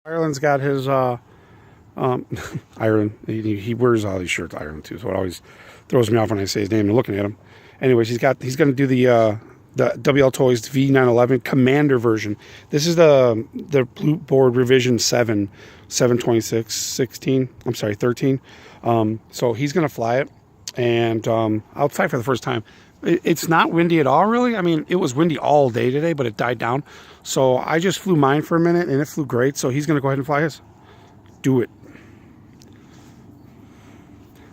Ireland's got his Ireland. He wears all these shirts, Ireland too. So it always throws me off when I say his name and looking at him. Anyways, he's going to do the WlToys V911 Commander version. This is the Blue Board revision 726 16. I'm sorry, 13. So he's going to fly it, and outside for the first time. It's not windy at all, really. I mean, it was windy all day today, but it died down. So I just flew mine for a minute, and it flew great. So he's going to go ahead and fly his. Do it.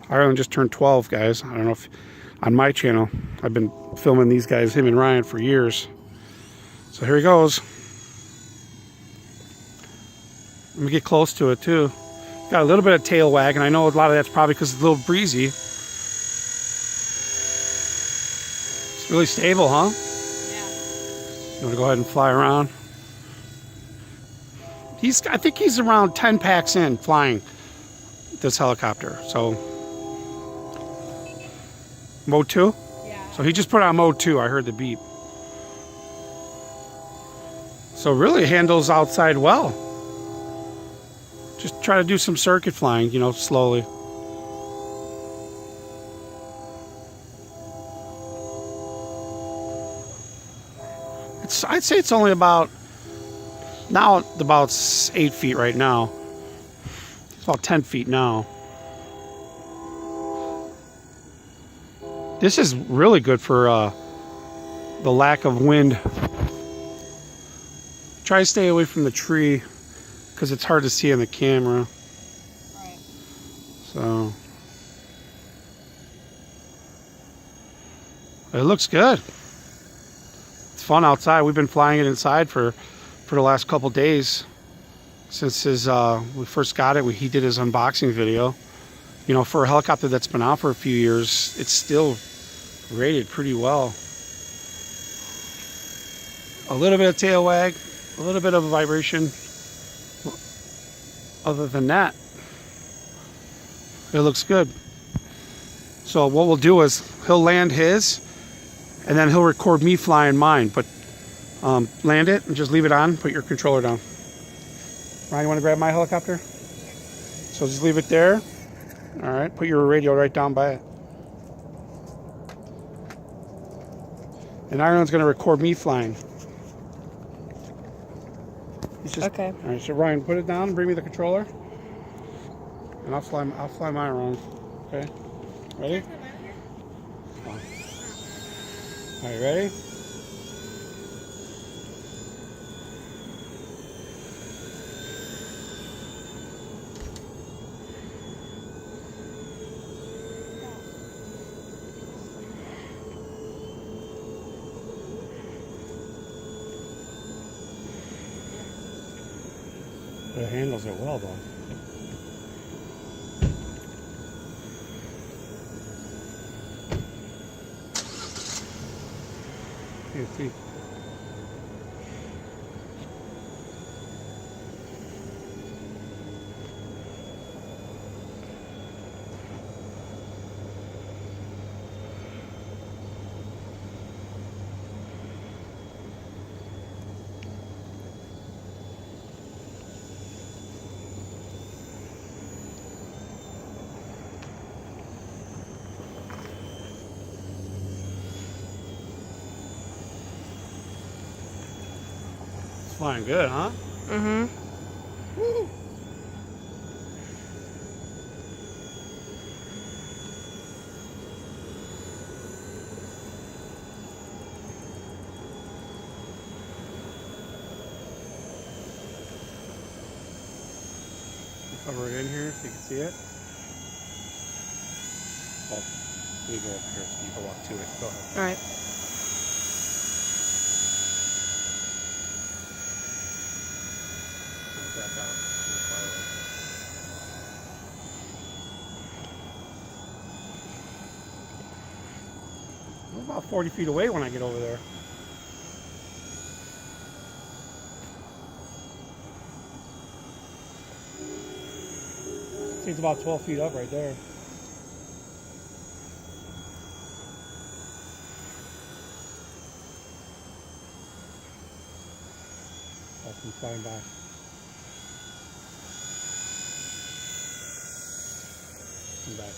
Ireland just turned 12, guys. I don't know if on my channel, I've been filming these guys, him and Ryan, for years. So here he goes. Let me get close to it, too. Got a little bit of tail wag, and I know a lot of that's probably because it's a little breezy. Really stable, huh? Yeah. You want to go ahead and fly around? I think he's around 10 packs in flying this helicopter. So, mode 2? Yeah. So he just put on mode 2. I heard the beep. So really handles outside well. Just try to do some circuit flying, you know, slowly. I'd say it's only about 8 feet right now. It's about 10 feet now. This is really good for the lack of wind. Try to stay away from the tree because it's hard to see in the camera. Right. So it looks good. Fun outside. We've been flying it inside for the last couple days since we first got it. He did his unboxing video. You know, for a helicopter that's been out for a few years, it's still rated pretty well. A little bit of tail wag, a little bit of a vibration. Other than that, it looks good. So what we'll do is he'll land his, and then he'll record me flying mine, but land it and just leave it on, put your controller down. Ryan, you want to grab my helicopter? So just leave it there. All right, put your radio right down by it. And Ireland's going to record me flying. Okay. All right, so Ryan, put it down, bring me the controller, and I'll fly mine around. Okay, ready? All right, ready? It handles it well, though. See. Flying good, huh? Mm-hmm. Woo. Cover it in here so you can see it. Oh, let me go up here so you can walk to it. Go ahead. All right. Back out. I'm about 40 feet away when I get over there. It's about 12 feet up right there. I'll come flying by. Come back.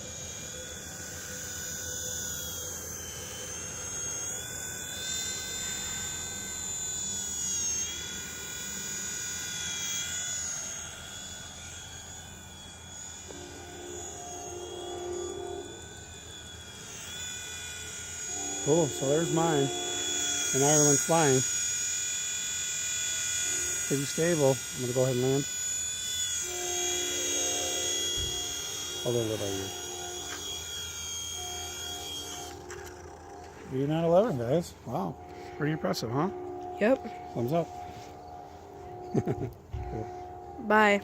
Cool, so there's mine. In Ireland flying. Pretty stable. I'm going to go ahead and land. Hold on a little here. V911, guys. Wow. Pretty impressive, huh? Yep. Thumbs up. Bye.